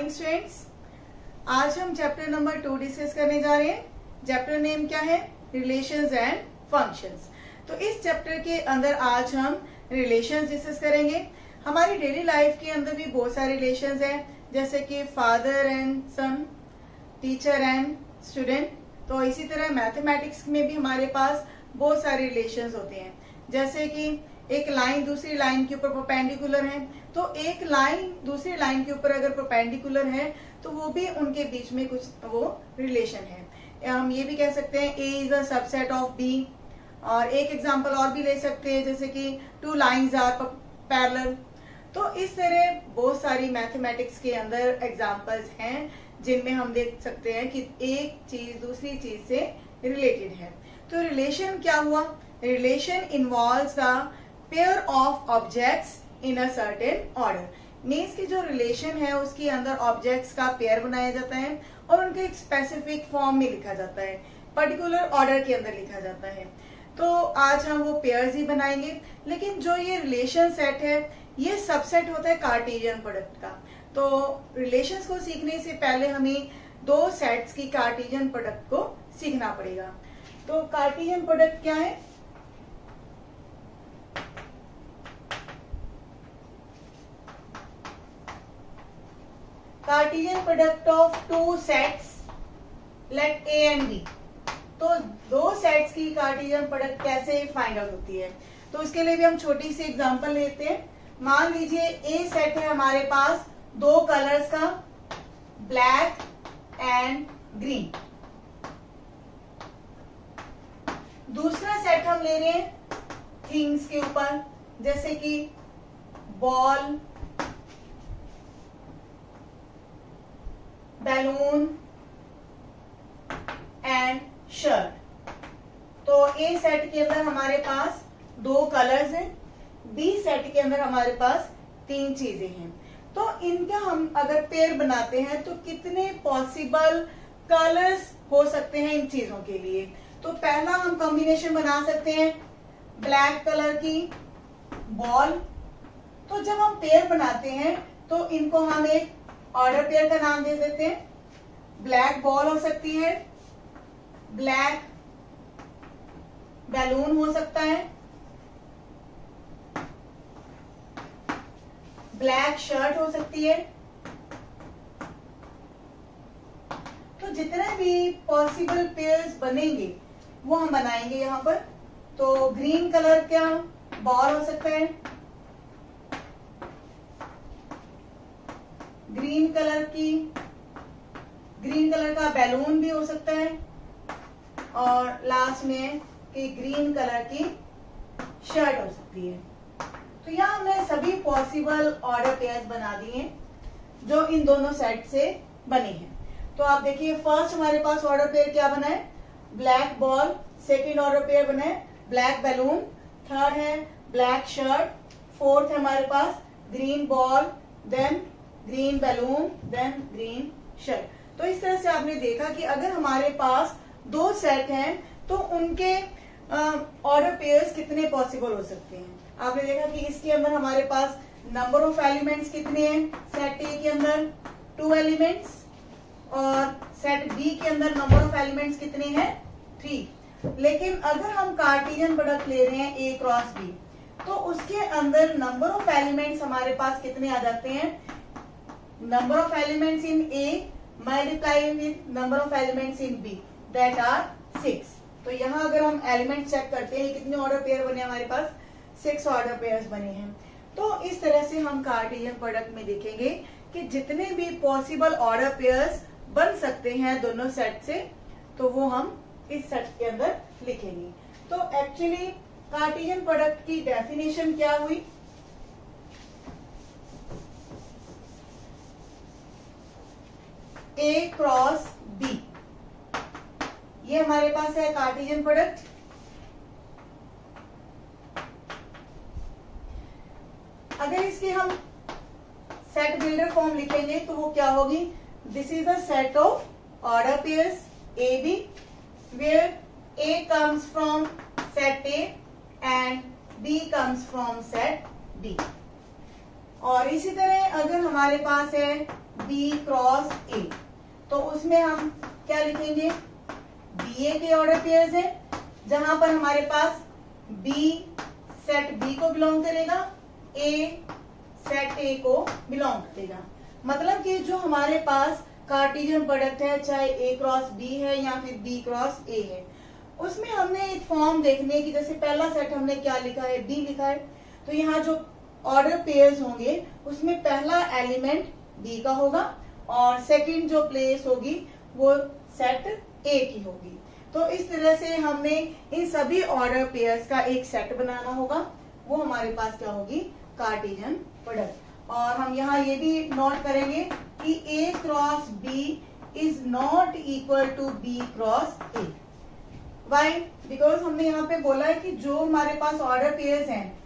Morning students. आज हम chapter number 2 discuss करने जा रहे हैं। चैप्टर नेम क्या है? Relations and functions. तो इस चैप्टर के अंदर आज हम रिलेशंस डिस्कस करेंगे। हमारी डेली लाइफ के अंदर भी बहुत सारे रिलेशंस हैं, जैसे कि father and son, teacher and student. तो इसी तरह मैथमेटिक्स में भी हमारे पास बहुत सारे रिलेशंस होते हैं, जैसे कि एक लाइन दूसरी लाइन के ऊपर परपेंडिकुलर है, तो एक लाइन दूसरी लाइन के ऊपर अगर परपेंडिकुलर है तो वो भी उनके बीच में कुछ वो रिलेशन है। हम ये भी कह सकते हैं A is a subset of B. और एक एग्जांपल और भी ले सकते हैं, जैसे कि टू लाइंस आर पैरेलल। तो इस तरह बहुत सारी मैथमेटिक्स के अंदर एग्जांपल्स हैं जिनमें हम देख सकते हैं कि एक चीज दूसरी चीज से रिलेटेड है। तो रिलेशन क्या हुआ? Relation involves the pair of objects in a certain order. Means की जो रिलेशन है उसके अंदर ऑब्जेक्ट्स का पेयर बनाया जाता है और उनके एक स्पेसिफिक फॉर्म में लिखा जाता है, पर्टिकुलर ऑर्डर के अंदर लिखा जाता है। तो आज हम वो पेयर्स ही बनाएंगे। लेकिन जो ये रिलेशन सेट है ये सबसेट होता है कार्टेशियन प्रोडक्ट का। तो रिलेशंस को सीखने से पहले हमें दो सेट्स की कार्टेशियन प्रोडक्ट को सीखना पड़ेगा। तो कार्टेशियन प्रोडक्ट क्या है? Cartesian product of two sets let A and B. तो दो सेट्स की कार्टेशियन प्रोडक्ट कैसे फाइंड आउट होती है? तो इसके लिए भी हम छोटी सी एग्जांपल लेते हैं। मान लीजिए ए सेट है हमारे पास दो कलर्स का, ब्लैक एंड ग्रीन। दूसरा सेट हम ले रहे हैं थिंग्स के ऊपर, जैसे कि बॉल, बैलून एंड शर्ट। तो ए सेट के अंदर हमारे पास दो कलर्स हैं, बी सेट के अंदर हमारे पास तीन चीजें हैं। तो इनका हम अगर पेयर बनाते हैं तो कितने पॉसिबल कलर्स हो सकते हैं इन चीजों के लिए? तो पहला हम कॉम्बिनेशन बना सकते हैं ब्लैक कलर की बॉल। तो जब हम पेयर बनाते हैं तो इनको हम एक ऑर्डर पेयर का नाम दे देते हैं। ब्लैक बॉल हो सकती है, ब्लैक बैलून हो सकता है, ब्लैक शर्ट हो सकती है। तो जितने भी पॉसिबल पेयर्स बनेंगे वो हम बनाएंगे यहाँ पर। तो ग्रीन कलर का बॉल हो सकता है, ग्रीन कलर का बैलून भी हो सकता है, और लास्ट में कि ग्रीन कलर की शर्ट हो सकती है। तो यहाँ हमने सभी पॉसिबल ऑर्डर पेयर्स बना दिए जो इन दोनों सेट से बने हैं। तो आप देखिए फर्स्ट हमारे पास ऑर्डर पेयर क्या बना है? Black ball. Second order pair बना है ब्लैक बैलून। थर्ड है ब्लैक शर्ट। फोर्थ है हमारे पास green ball, then green balloon, then green shirt. तो इस तरह से आपने देखा कि अगर हमारे पास दो सेट हैं तो उनके ऑर्डर पेयर्स कितने पॉसिबल हो सकते हैं। आपने देखा कि इसके अंदर हमारे पास नंबर ऑफ एलिमेंट्स कितने हैं? सेट ए के अंदर 2 एलिमेंट्स, और सेट बी के अंदर नंबर ऑफ एलिमेंट्स कितने हैं? 3। लेकिन अगर हम कार्टेशियन प्रोडक्ट ले रहे हैं ए क्रॉस बी, तो उसके अंदर नंबर ऑफ एलिमेंट्स हमारे पास कितने आ जाते हैं? Number of elements in A multiply with number of elements in B, that are 6। तो यहाँ अगर हम एलिमेंट चेक करते हैं कितने ऑर्डर पेयर बने हमारे पास? 6 ऑर्डर पेयर्स बने हैं। तो इस तरह से हम कार्टेशियन प्रोडक्ट में देखेंगे कि जितने भी पॉसिबल ऑर्डर पेयर्स बन सकते हैं दोनों सेट से, तो वो हम इस सेट के अंदर लिखेंगे। तो एक्चुअली कार्टेशियन प्रोडक्ट की डेफिनेशन क्या हुई? ए क्रॉस बी, ये हमारे पास है कार्टेशियन प्रोडक्ट। अगर इसके हम सेट बिल्डर फॉर्म लिखेंगे तो वो क्या होगी? This is the set of order pairs A B, where A comes from set A and B comes from set B. और इसी तरह अगर हमारे पास है बी क्रॉस ए, तो उसमें हम क्या लिखेंगे, बी ए के ऑर्डर पेयर्स है, जहां पर हमारे पास बी सेट बी को बिलोंग करेगा, ए सेट ए को बिलोंग करेगा। मतलब कि जो हमारे पास कार्टेशियन प्रोडक्ट है, चाहे ए क्रॉस बी है या फिर बी क्रॉस ए है, उसमें हमने एक फॉर्म देखने की, जैसे पहला सेट हमने क्या लिखा है, बी लिखा है, तो यहाँ जो ऑर्डर पेयर्स होंगे उसमें पहला एलिमेंट बी का होगा और सेकंड जो प्लेस होगी वो सेट ए की होगी। तो इस तरह से हमने इन सभी ऑर्डर पेयर्स का एक सेट बनाना होगा, वो हमारे पास क्या होगी, कार्टेशियन प्रोडक्ट। और हम यहाँ ये भी नोट करेंगे कि A cross B is not equal to B cross A. Why? Because हमने यहाँ पे बोला है कि जो हमारे पास ऑर्डर पेयर्स हैं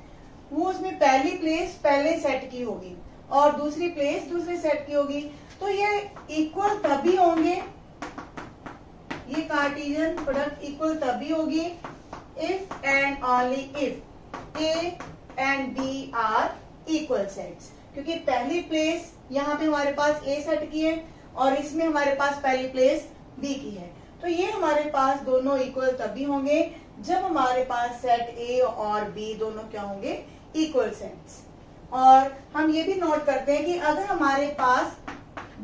वो उसमें पहली प्लेस पहले सेट की होगी और दूसरी प्लेस दूसरे सेट की होगी, तो ये इक्वल तभी होंगे, ये कार्टेशियन प्रोडक्ट इक्वल तभी होगी if and only if A and B are equal sets. क्योंकि पहली प्लेस यहाँ पे हमारे पास ए सेट की है और इसमें हमारे पास पहली प्लेस बी की है, तो ये हमारे पास दोनों इक्वल तभी होंगे जब हमारे पास सेट ए और बी दोनों क्या होंगे, इक्वल सेट्स। और हम ये भी नोट करते हैं कि अगर हमारे पास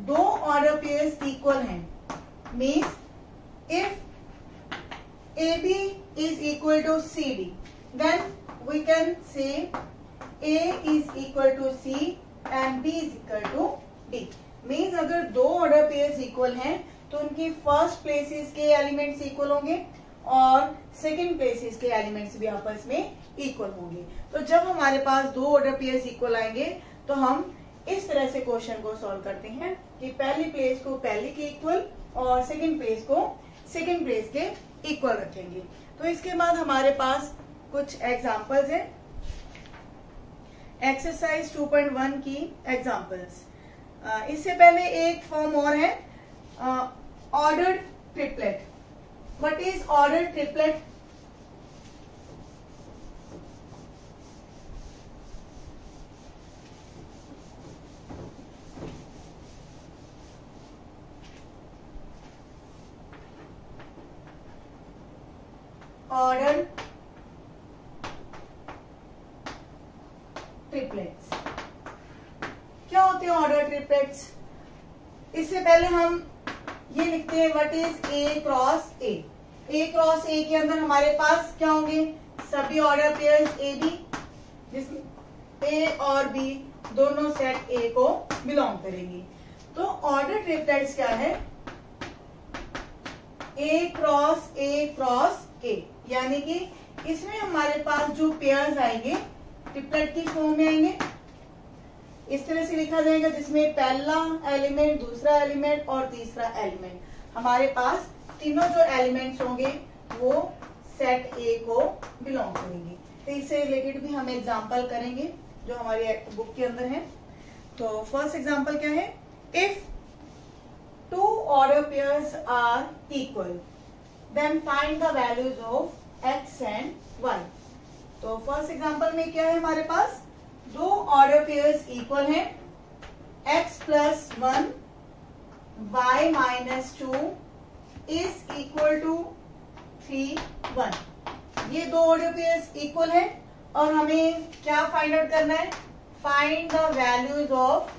दो ऑर्डर पेयर्स इक्वल हैं, means if A B is equal to C D, then we can say A is equal to C and B is equal to D. Means अगर दो ऑर्डर पेयर्स इक्वल हैं तो उनकी first places के elements equal होंगे और second places के elements भी आपस में इक्वल होंगे। तो जब हमारे पास दो ऑर्डर पेयर्स इक्वल आएंगे तो हम इस तरह से क्वेश्चन को सॉल्व करते हैं कि पहली प्लेस को पहले के इक्वल और सेकंड प्लेस को सेकंड प्लेस के इक्वल रखेंगे। तो इसके बाद हमारे पास कुछ एग्जांपल्स हैं, एक्सरसाइज 2.1 की एग्जांपल्स। इससे पहले एक फॉर्म और है, ordered triplet. What is ordered triplet? Order triplets क्या होते हैं? ऑर्डर ट्रिपलेट्स, इससे पहले हम ये लिखते हैं what is A cross A. A cross ए के अंदर हमारे पास क्या होंगे, सभी ऑर्डर पेयर्स ए बी, जिसमें ए और बी दोनों सेट ए को बिलोंग करेंगे। तो ऑर्डर ट्रिपलेट्स क्या है, ए क्रॉस ए, यानी कि इसमें हमारे पास जो पेयर्स आएंगे ट्रिपलेट की फॉर्म में आएंगे। इस तरह से लिखा जाएगा जिसमें पहला एलिमेंट, दूसरा एलिमेंट और तीसरा एलिमेंट, हमारे पास तीनों जो एलिमेंट्स होंगे वो सेट ए को बिलोंग करेंगे। तो इससे रिलेटेड भी हम एग्जांपल करेंगे जो हमारी बुक के अंदर है। तो फर्स्ट एग्जांपल क्या है, if two order pairs are equal then find the values of X and Y. तो फर्स्ट एग्जांपल में क्या है, हमारे पास दो ऑर्डर पेयर्स इक्वल हैं, x plus 1 y minus 2 is equal to 3 1। ये दो ऑर्डर पेयर्स इक्वल हैं और हमें क्या फाइंड आउट करना है, find the values of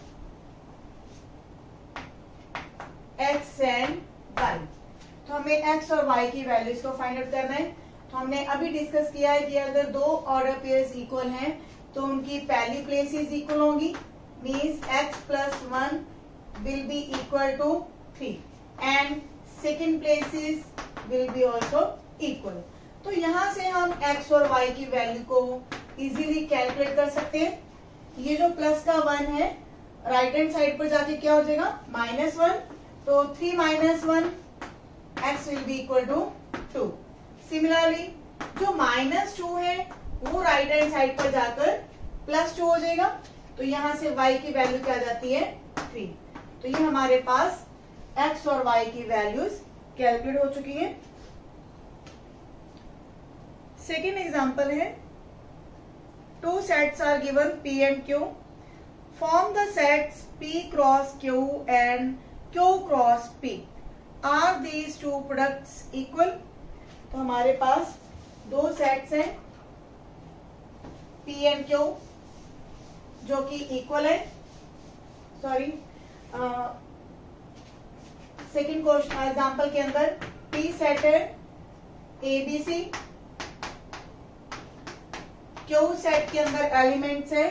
x and y। तो हमें x और y की वैल्यूज को फाइंड आउट करना है। तो हमने अभी डिस्कस किया है कि अगर दो ऑर्डर पेयर्स इक्वल हैं तो उनकी पहली प्लेसेस इक्वल होंगी, means x plus 1 will be equal to 3 and second places will be also equal. तो यहां से हम x और y की वैल्यू को इजीली कैलकुलेट कर सकते हैं। ये जो प्लस का 1 है राइट हैंड साइड पर जाके क्या हो जाएगा, -1, तो 3 minus 1 x will be equal to 2। Similarly जो -2 है वो राइट हैंड साइड पर जाकर +2 हो जाएगा, तो यहां से y की वैल्यू क्या आ जाती है, 3। तो ये हमारे पास x और y की वैल्यूज कैलकुलेट हो चुकी है। सेकेंड एग्जांपल है, two sets are given p and q, form the sets P cross Q and Q cross P। Are these two products equal? तो हमारे पास दो सेट्स हैं P एंड Q जो कि इक्वल है। सॉरी, सेकेंड क्वेश्चन एग्जांपल के अंदर P सेट है ABC, Q सेट के अंदर एलिमेंट्स है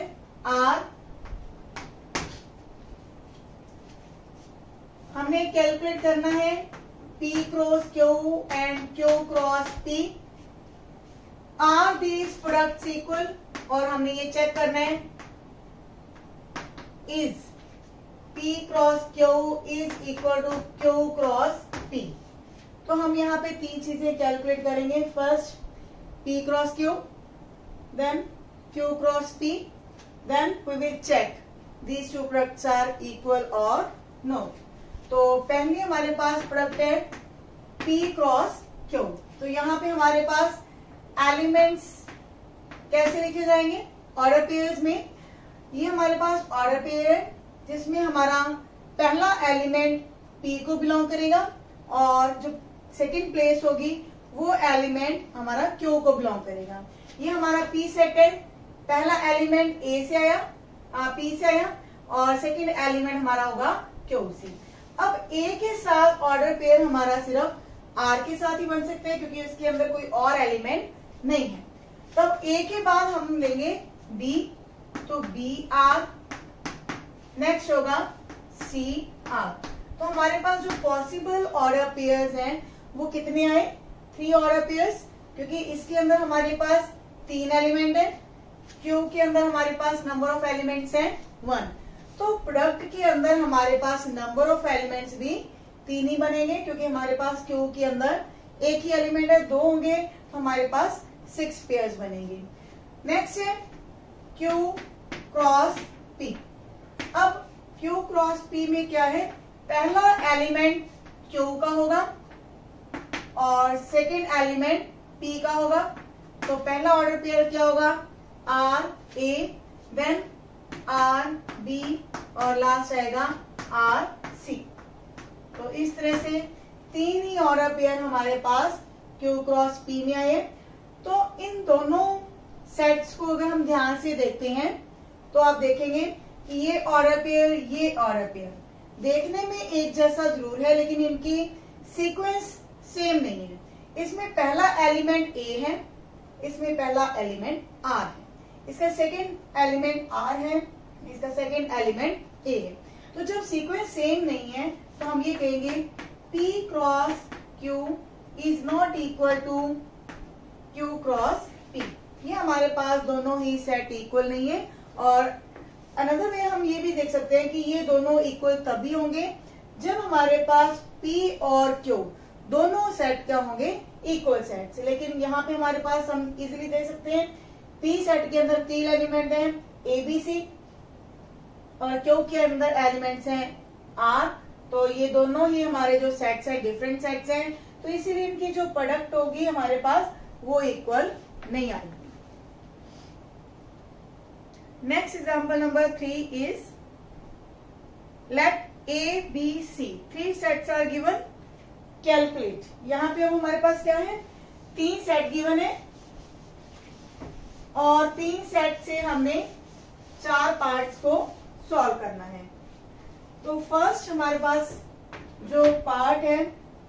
R। हमने कैलकुलेट करना है P cross Q and Q cross P। Are these products equal? और हमने ये चेक करना है is P cross Q is equal to Q cross P। तो हम यहाँ पे तीन चीजें कैलकुलेट करेंगे। First P cross Q, then Q cross P, then we will check these two products are equal और नॉट। तो पहले हमारे पास प्रोडक्ट है P क्रॉस Q। तो यहाँ पे हमारे पास एलिमेंट्स कैसे लिखे जाएंगे? ऑर्डर पेयर्स में। ये हमारे पास ऑर्डर पेयर है जिसमें हमारा पहला एलिमेंट P को बिलोंग करेगा और जो सेकंड प्लेस होगी वो एलिमेंट हमारा Q को बिलोंग करेगा। ये हमारा P सेट है, पहला एलिमेंट A से आया, P से आया और सेकंड एलिमेंट हमारा होगा Q से। अब A के साथ ऑर्डर पेयर हमारा सिर्फ R के साथ ही बन सकते हैं क्योंकि इसके अंदर कोई और एलिमेंट नहीं है। तब A के बाद हम लेंगे B, तो B R, नेक्स्ट होगा C R। तो हमारे पास जो पॉसिबल ऑर्डर पेयर्स हैं वो कितने आए? 3 ऑर्डर पेयर्स, क्योंकि इसके अंदर हमारे पास 3 एलिमेंट है, Q के अंदर हमारे पास नंबर ऑफ एलिमेंट्स हैं 1। तो प्रोडक्ट के अंदर हमारे पास नंबर ऑफ एलिमेंट्स भी 3 ही बनेंगे क्योंकि हमारे पास Q के अंदर एक ही एलिमेंट है, 2 होंगे तो हमारे पास 6 पेयर्स बनेंगे। नेक्स्ट है Q क्रॉस P। अब Q क्रॉस P में क्या है? पहला एलिमेंट Q का होगा और सेकेंड एलिमेंट P का होगा। तो पहला ऑर्डर पेयर क्या होगा? R A, then R B और लास्ट आएगा R C। तो इस तरह से 3 ही ऑर्डर पेयर हमारे पास Q क्रॉस P में आए। तो इन दोनों सेट्स को अगर हम ध्यान से देखते हैं तो आप देखेंगे कि ये ऑर्डर पेयर, ये ऑर्डर पेयर देखने में एक जैसा जरूर है लेकिन इनकी सीक्वेंस सेम नहीं है। इसमें पहला एलिमेंट A है, इसमें पहला एलिमेंट R है, इसका सेकंड एलिमेंट R है, इसका सेकंड एलिमेंट A है। तो जब सीक्वेंस सेम नहीं है तो हम ये कहेंगे P cross Q is not equal to Q cross P। ये हमारे पास दोनों ही सेट इक्वल नहीं है। और अनदर वे हम ये भी देख सकते हैं कि ये दोनों इक्वल तभी होंगे जब हमारे पास P और Q दोनों सेट क्या होंगे? Equal set. लेकिन यहाँ पे हमारे पास हम इजीली देख सकते हैं P सेट के अंदर 3 एलिमेंट हैं ABC और Q के अंदर एलिमेंट्स हैं R। तो ये दोनों ही हमारे जो सेट्स हैं डिफरेंट सेट्स हैं, तो इसीलिए इनकी जो प्रोडक्ट होगी हमारे पास वो इक्वल नहीं आएगी। Next example number 3 is let A B C 3 sets are given, calculate. यहाँ पे अब हमारे पास क्या है? 3 सेट गिवन है और 3 सेट से हमने 4 पार्ट्स को सॉल्व करना है। तो फर्स्ट हमारे पास जो पार्ट है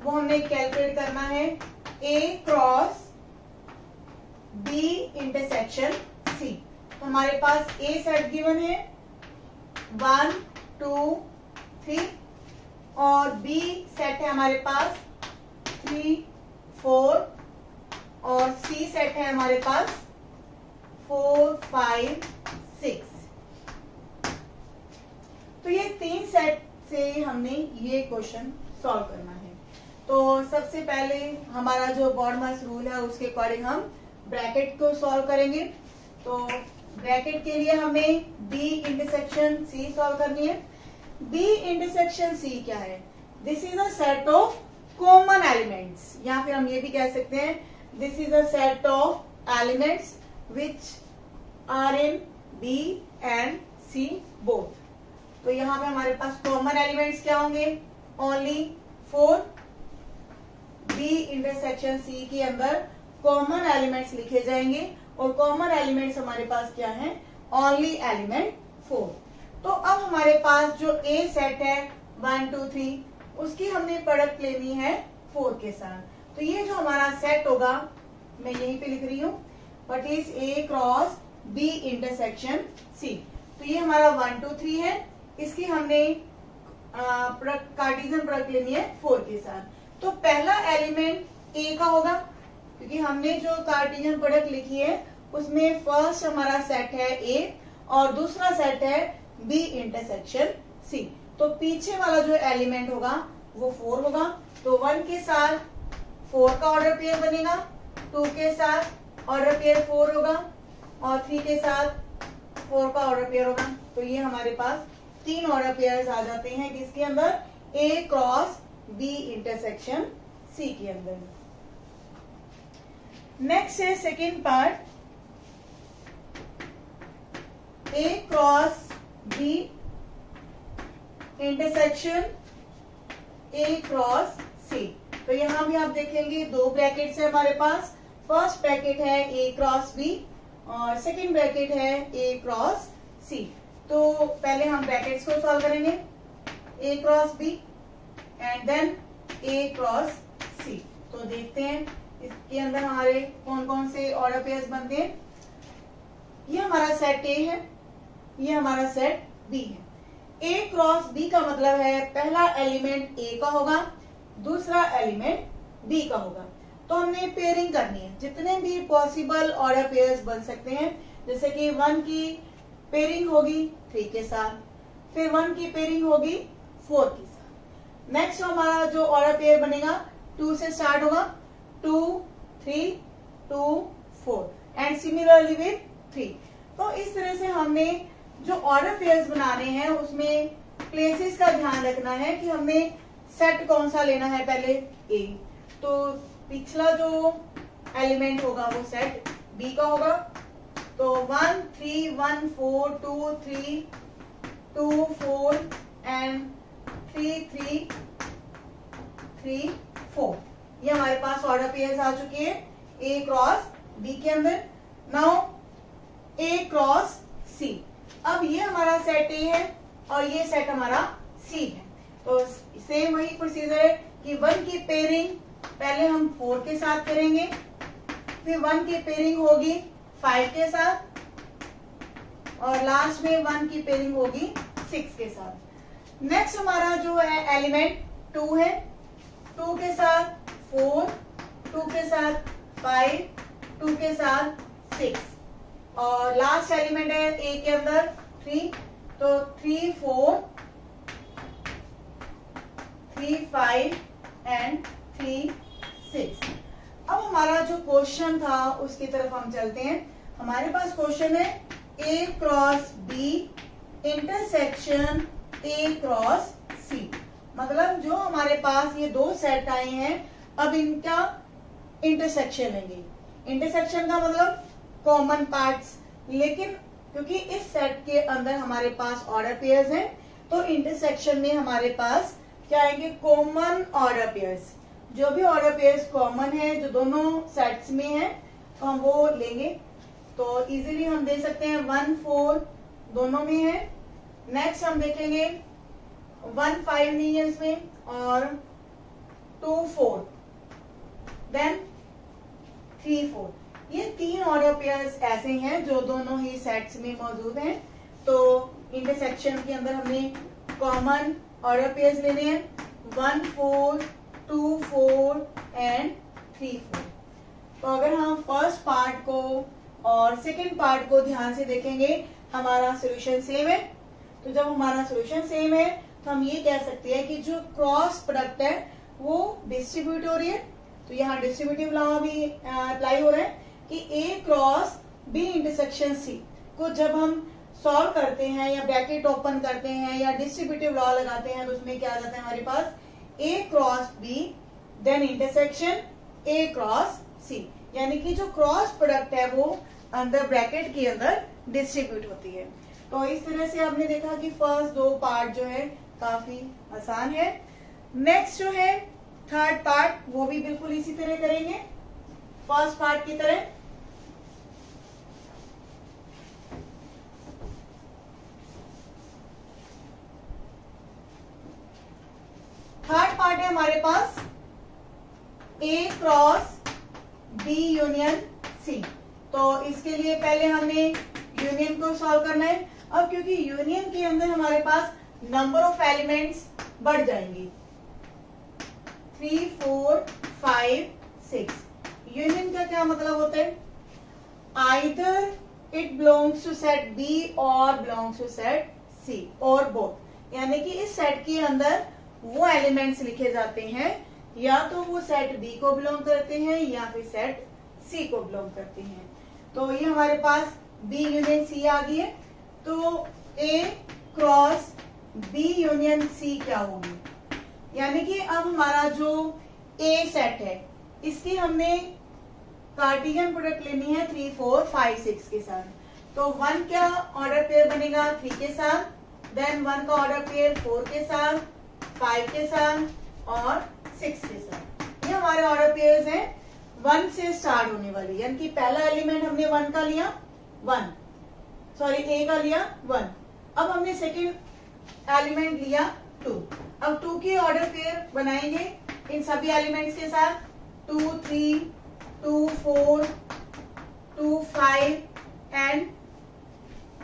वो हमने कैलकुलेट करना है A cross B intersection C। तो हमारे पास A सेट गिवन है 1 2 3 और B सेट है हमारे पास 3 4 और C सेट है हमारे पास 4 5 6। तो ये 3 सेट से हमने ये क्वेश्चन सॉल्व करना है। तो सबसे पहले हमारा जो बॉडमास रूल है उसके अकॉर्डिंग हम ब्रैकेट को सॉल्व करेंगे। तो ब्रैकेट के लिए हमें B इंटरसेक्शन C सॉल्व करनी है। B इंटरसेक्शन C क्या है? This is a set of common elements, या फिर हम ये भी कह सकते हैं this is a set of elements which are in B and C both. तो यहाँ पे हमारे पास कॉमन एलिमेंट्स क्या होंगे, ओनली 4। बी इंटरसेक्शन सी के अंदर कॉमन एलिमेंट्स लिखे जाएंगे और कॉमन एलिमेंट्स हमारे पास क्या है, ओनली एलिमेंट 4। तो अब हमारे पास जो ए सेट है 1 2 3 उसकी हमने प्रोडक्ट लेनी है 4 के साथ। तो ये जो हमारा सेट होगा, मैं यहीं पे लिख रही हूँ, what is A cross B intersection C. तो ये हमारा 1 2 3 है, इसकी हमने कार्टेशियन प्रोडक्ट लेनी है 4 के साथ। तो पहला एलिमेंट ए का होगा, क्योंकि हमने जो कार्टेशियन प्रोडक्ट लिखी है उसमें फर्स्ट हमारा सेट है ए और दूसरा सेट है बी इंटरसेक्शन सी। तो पीछे वाला जो एलिमेंट होगा वो 4 होगा। तो 1 के साथ 4 का ऑर्डर पेयर बनेगा, 2 के साथ ऑर्डर पेयर 4 होगा और 3 के साथ 4 का ऑर्डर पेयर होगा। तो ये हमारे पास 3 ऑर्डर पेयर्स आ जाते हैं किसके अंदर, A cross B intersection C के अंदर। नेक्स्ट है second part, A cross B intersection A cross C. तो यहां भी आप देखेंगे 2 ब्रैकेट्स है हमारे पास। फर्स्ट ब्रैकेट है ए क्रॉस बी और सेकेंड ब्रैकेट है ए क्रॉस सी। तो पहले हम ब्रैकेट्स को सॉल्व करेंगे, A cross B and then A cross C. तो देखते हैं इसके अंदर हमारे कौन कौन से ऑर्डर पेयर्स बनते हैं। ये हमारा सेट ए है, ये हमारा सेट बी है। ए क्रॉस बी का मतलब है पहला एलिमेंट ए का होगा, दूसरा एलिमेंट बी का होगा। तो हमने पेयरिंग करनी है, जितने भी पॉसिबल ऑर्डर पेयर्स बन सकते हैं। जैसे कि 1 की पेयरिंग होगी 3 के साथ, फिर 1 की पेयरिंग होगी 4 के साथ। नेक्स्ट हमारा जो ऑर्डर पेयर बनेगा 2 से स्टार्ट होगा, 2 3 2 4 एंड सिमिलरली विथ 3। तो इस तरह से हमने जो ऑर्डर पेयर्स बनाने हैं उसमें प्लेसेस का ध्यान रखना है कि हमने सेट कौन सा लेना है, पहले ए। तो पिछला जो एलिमेंट होगा वो सेट बी का होगा। तो 1 3 1 4 2 3 2 4 एंड 3 3 3 4। ये हमारे पास ऑर्डर पेयर्स आ चुकी है ए क्रॉस बी के अंदर। नाउ ए क्रॉस सी। अब ये हमारा सेट ए है और ये सेट हमारा सी है। तो सेम वही प्रोसीजर है कि 1 की पेयरिंग पहले हम 4 के साथ करेंगे, फिर 1 की पेयरिंग होगी 5 के साथ और लास्ट में 1 की पेयरिंग होगी 6 के साथ। नेक्स्ट हमारा जो है एलिमेंट 2 है, 2 के साथ 4, 2 के साथ 5, 2 के साथ 6 और लास्ट एलिमेंट है ए के अंदर 3। तो 3 4 3 5 एंड 3 6। अब हमारा जो क्वेश्चन था उसकी तरफ हम चलते हैं। हमारे पास क्वेश्चन है A cross B intersection A cross C. मतलब जो हमारे पास ये 2 सेट आए हैं, अब इनका इंटरसेक्शन लेंगे। इंटरसेक्शन का मतलब कॉमन पार्ट्स, लेकिन क्योंकि इस सेट के अंदर हमारे पास ऑर्डर पेयर्स हैं तो इंटरसेक्शन में हमारे पास क्या आएंगे, कॉमन ऑर्डर पेयर्स। जो भी ऑर्डर पेयर्स कॉमन है जो दोनों सेट्स में है तो हम वो लेंगे। तो इजीली हम दे सकते हैं 1 4 दोनों में है। नेक्स्ट हम देखेंगे 1 5 नहीं है इसमें और 2 4 देन 3 4। ये 3 ऑर्डर पेयर्स ऐसे हैं जो दोनों ही सेट्स में मौजूद हैं। तो इंटरसेक्शन के अंदर हमने कॉमन ऑर्डर पेयर्स लेने हैं 1 4 2 4 एंड 3 4। तो अगर हम फर्स्ट पार्ट को और सेकंड पार्ट को ध्यान से देखेंगे हमारा सोल्यूशन सेम है। तो जब हमारा सोल्यूशन सेम है तो हम ये कह सकते हैं कि जो क्रॉस प्रोडक्ट है वो डिस्ट्रीब्यूट हो रही है। तो यहाँ डिस्ट्रीब्यूटिव लॉ भी अप्लाई हो रहा है कि ए क्रॉस बी इंटरसेक्शन सी को जब हम सॉल्व करते हैं या ब्रैकेट ओपन करते हैं या डिस्ट्रीब्यूटिव लॉ लगाते हैं तो उसमें क्या आ जाता है हमारे पास A cross B then intersection A cross C. यानी कि जो क्रॉस प्रोडक्ट है वो अंदर ब्रैकेट के अंदर डिस्ट्रीब्यूट होती है। तो इस तरह से आपने देखा कि फर्स्ट दो पार्ट जो है काफी आसान है। नेक्स्ट जो है थर्ड पार्ट, वो भी बिल्कुल इसी तरह करेंगे फर्स्ट पार्ट की तरह। थर्ड पार्ट है हमारे पास A cross B union C। तो इसके लिए पहले हमने यूनियन को सॉल्व करना है। अब क्योंकि यूनियन के अंदर हमारे पास नंबर ऑफ एलिमेंट्स बढ़ जाएंगे 3, 4, 5, 6। यूनियन का क्या मतलब होता है? Either it belongs to set B और बिलोंग्स टू सेट C और बोथ, यानी कि इस सेट के अंदर वो एलिमेंट्स लिखे जाते हैं या तो वो सेट B को बिलोंग करते हैं या फिर सेट C को बिलोंग करते हैं। तो ये हमारे पास B यूनियन C आ गई है। तो A cross B union C क्या होगी? यानी कि अब हमारा जो A सेट है इसकी हमने कार्टेशियन प्रोडक्ट लेनी है 3, 4, 5, 6 के साथ। तो 1 का ऑर्डर पेयर बनेगा 3 के साथ, देन 1 का ऑर्डर पेयर 4 के साथ, 5 के साथ और 6 के साथ। ये हमारे ऑर्डर पेयर्स हैं 1 से स्टार्ट होने वाली, यानी कि पहला एलिमेंट हमने 1 का लिया, A का लिया 1। अब हमने सेकेंड एलिमेंट लिया 2। अब 2 के ऑर्डर पेयर बनाएंगे इन सभी एलिमेंट्स के साथ 2, 3, 2, 4, 2, 5 एंड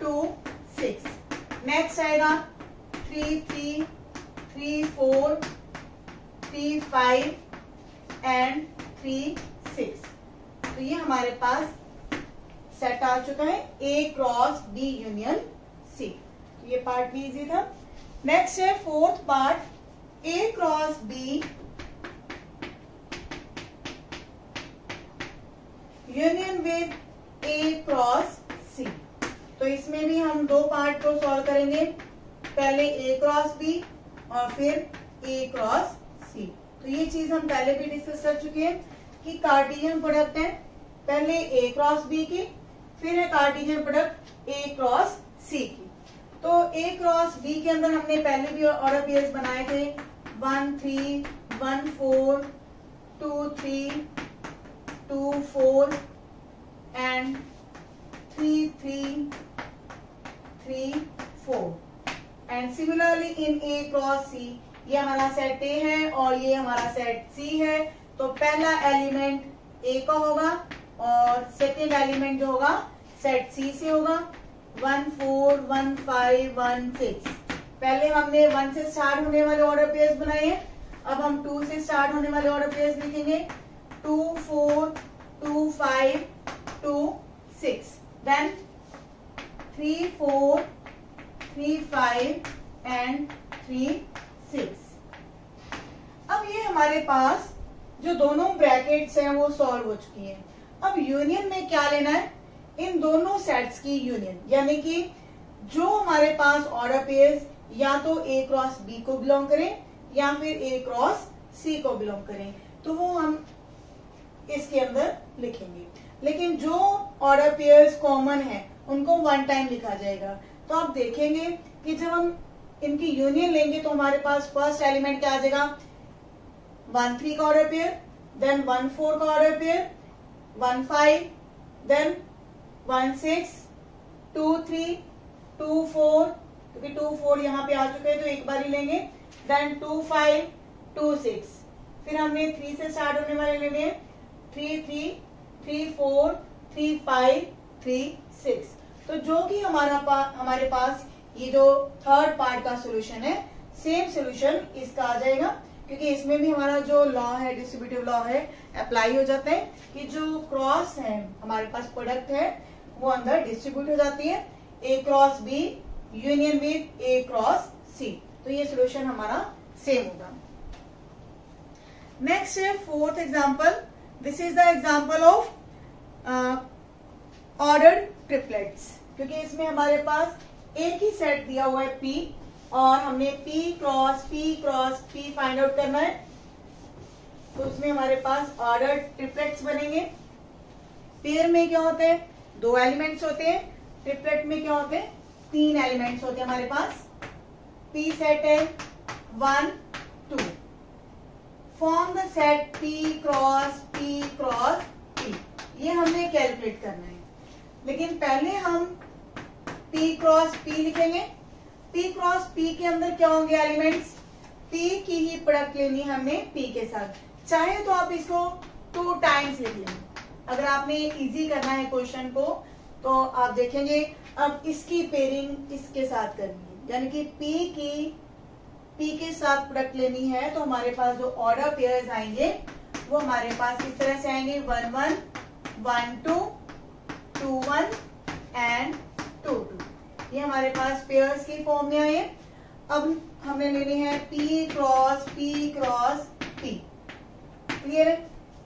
2, 6। नेक्स्ट आएगा 3, 3, 3, 4, 3, 5 एंड 3, 6। तो ये हमारे पास सेट आ चुका है A cross B union C। तो ये पार्ट भी इजी था। नेक्स्ट है fourth part A cross B union with A cross C। तो इसमें भी हम दो पार्ट को सॉल्व करेंगे, पहले A क्रॉस B और फिर A क्रॉस C। तो ये चीज हम पहले भी डिस्कस कर चुके हैं कि कार्टेशियन प्रोडक्ट है पहले A क्रॉस B की, फिर है Cartesian product A cross C की। तो A क्रॉस B के अंदर हमने पहले भी ऑर्डर पेयर्स बनाए थे 1, 3, 1, 4, 2, 3, 2, 4 and 3, 3, 3, 4। And similarly in A cross C, ये हमारा सेट A है और ये हमारा सेट C है। तो पहला एलिमेंट A का होगा और सेकेंड एलिमेंट जो होगा सेट C से होगा 1, 4, 1, 5, 1, 6। पहले हमने 1 से स्टार्ट होने वाले ऑर्डर पेयर्स बनाए हैं, अब हम 2 से स्टार्ट होने वाले ऑर्डर पेयर्स लिखेंगे 2, 4, 2, 5, 2, 6, देन 3, 4, 3, 5 एंड 3, 6। अब ये हमारे पास जो दोनों ब्रैकेट्स हैं वो सॉल्व हो चुकी हैं। अब यूनियन में क्या लेना है? इन दोनों सेट्स की यूनियन, यानी कि जो हमारे पास ऑर्डर पेयर्स या तो A क्रॉस B को बिलोंग करें या फिर A क्रॉस C को बिलोंग करें, तो वो हम इसके अंदर लिखेंगे। लेकिन जो ऑर्डर पेयर्स कॉमन है उनको 1 टाइम लिखा जाएगा। तो आप देखेंगे कि जब हम इनकी यूनियन लेंगे तो हमारे पास फर्स्ट एलिमेंट क्या आ जाएगा 1, 3 का ऑर्डर पेयर, देन 1, 4 का ऑर्डर पेयर, 1, 5, देन 1, 6, 2, 3, 2, 4, क्योंकि 2, 4 यहाँ पे आ चुके हैं तो एक बार ही लेंगे, देन 2, 5, 2, 6। फिर हमने 3 से स्टार्ट होने वाले लेने हैं 3, 3, 3, 4, 3, 5, 3, 6। तो जो कि हमारे पास ये जो थर्ड पार्ट का सोल्यूशन है सेम सोल्यूशन इसका आ जाएगा, क्योंकि इसमें भी हमारा जो लॉ है डिस्ट्रीब्यूटिव लॉ है अप्लाई हो जाता है कि जो क्रॉस है हमारे पास प्रोडक्ट है वो अंदर डिस्ट्रीब्यूट हो जाती है A cross B union with A cross C। तो ये सोल्यूशन हमारा सेम होगा। नेक्स्ट है fourth example. This is the example of ordered triplets, क्योंकि इसमें हमारे पास एक ही सेट दिया हुआ है P और हमने P cross P find out करना है। तो उसमें हमारे पास ऑर्डर्ड ट्रिपलेट्स बनेंगे। पेयर में क्या होते हैं? 2 एलिमेंट्स होते हैं, ट्रिपलेट में क्या होते हैं? तीन एलिमेंट्स होते हैं हमारे पास, P सेट है 1 2, form the set P cross P, ये हमने कैलकुलेट करना है। लेकिन पहले हम P क्रॉस P लिखेंगे। P क्रॉस P के अंदर क्या होंगे एलिमेंट्स, P की ही प्रोडक्ट लेनी है हमने P के साथ। चाहे तो आप इसको 2 टाइम्स लिख लें। अगर आपने इजी करना है क्वेश्चन को तो आप देखेंगे अब इसकी पेयरिंग इसके साथ करनी है, यानी कि P के साथ प्रोडक्ट लेनी है तो हमारे पास जो ऑर्डर पेयर्स आएंगे वो हमारे पास इस तरह से आएंगे 1 1 1 2 2 1 एंड 2 2। ये हमारे पास पेयर्स की फॉर्म में आए। अब हमें लेनी है P क्रॉस P, क्लियर है।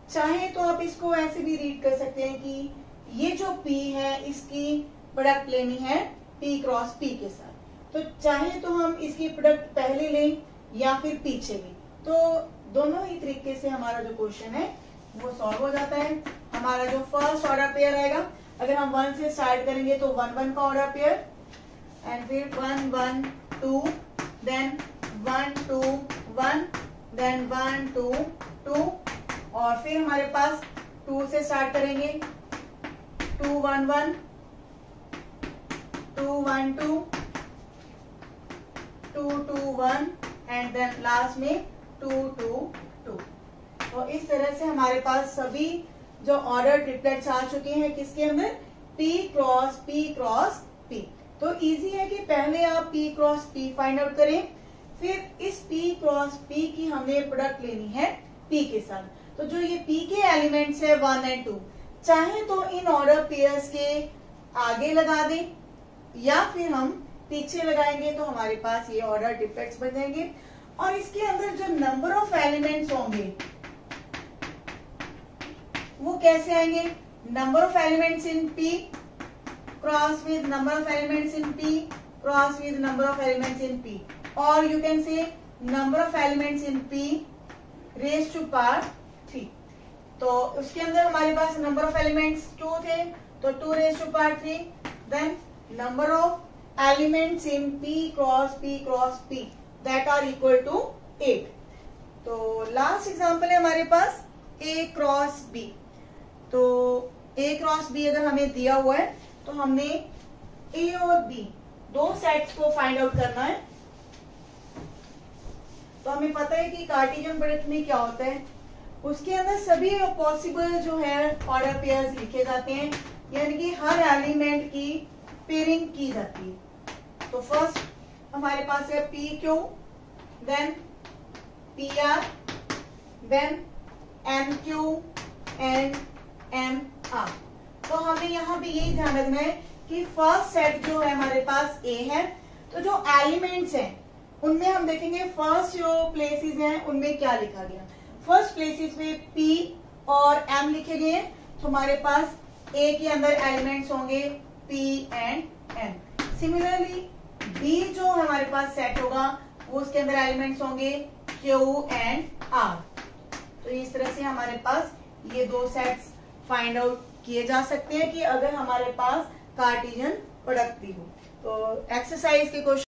चाहे तो आप इसको ऐसे भी रीड कर सकते हैं कि ये जो P है इसकी प्रोडक्ट लेनी है P क्रॉस P के साथ। तो चाहे तो हम इसकी प्रोडक्ट पहले लें या फिर पीछे लें, तो दोनों ही तरीके से हमारा जो क्वेश्चन है वो सॉल्व हो जाता है। हमारा जो फर्स्ट ऑर्डर पेयर आएगा, अगर हम 1 से स्टार्ट करेंगे तो 1 1 का ऑर्डर पेयर, एंड फिर 1 1 2, देन 1 2 1, देन 1 2 2, और फिर हमारे पास 2 से स्टार्ट करेंगे 2 1 1 2 1 2 2 2 1, एंड देन लास्ट में 2 2 2। तो इस तरह से हमारे पास सभी जो ऑर्डर ट्रिपलेट्स आ चुके हैं किसके अंदर, P क्रॉस P। तो इजी है कि पहले आप P cross P find out करें, फिर इस P क्रॉस P की हमने प्रोडक्ट लेनी है P के साथ। तो जो ये P के एलिमेंट्स है 1 एंड 2, चाहे तो इन ऑर्डर पेयर्स के आगे लगा दें या फिर हम पीछे लगाएंगे तो हमारे पास ये ऑर्डर ट्रिपलेट्स बन जाएंगे। और इसके अंदर जो नंबर ऑफ एलिमेंट्स होंगे वो कैसे आएंगे, number of elements in P cross with number of elements in P cross with number of elements in P, और you can say number of elements in P raise to power 3। तो उसके अंदर हमारे पास number of elements 2 थे, तो 2 raise to power 3, then number of elements in P cross P that are equal to 8। तो last example है हमारे पास A क्रॉस B। तो A क्रॉस B अगर हमें दिया हुआ है तो हमने A और B दो सेट्स को फाइंड आउट करना है। तो हमें पता है कि कार्टेशियन प्रोडक्ट में क्या होता है, उसके अंदर सभी पॉसिबल जो है ऑर्डर पेयर्स लिखे जाते हैं, यानी कि हर एलिमेंट की पेयरिंग की जाती है। तो फर्स्ट हमारे पास है PQ, then PR, then MQ and MR। तो हमें यहाँ पे यही ध्यान रखना है कि फर्स्ट सेट जो है हमारे पास A है, तो जो एलिमेंट्स हैं उनमें हम देखेंगे फर्स्ट जो प्लेसेस हैं उनमें क्या लिखा गया। फर्स्ट प्लेसेस में P और M लिखे गए हैं, तो हमारे पास A के अंदर एलिमेंट्स होंगे P and M। Similarly B जो हमारे पास सेट होगा वो उसके अंदर एलिमेंट्स होंगे Q एंड R। तो इस तरह से हमारे पास ये दो सेट्स फाइंड आउट किए जा सकते हैं कि अगर हमारे पास कार्टेशियन प्रोडक्ट भी हो। तो एक्सरसाइज के क्वेश्चन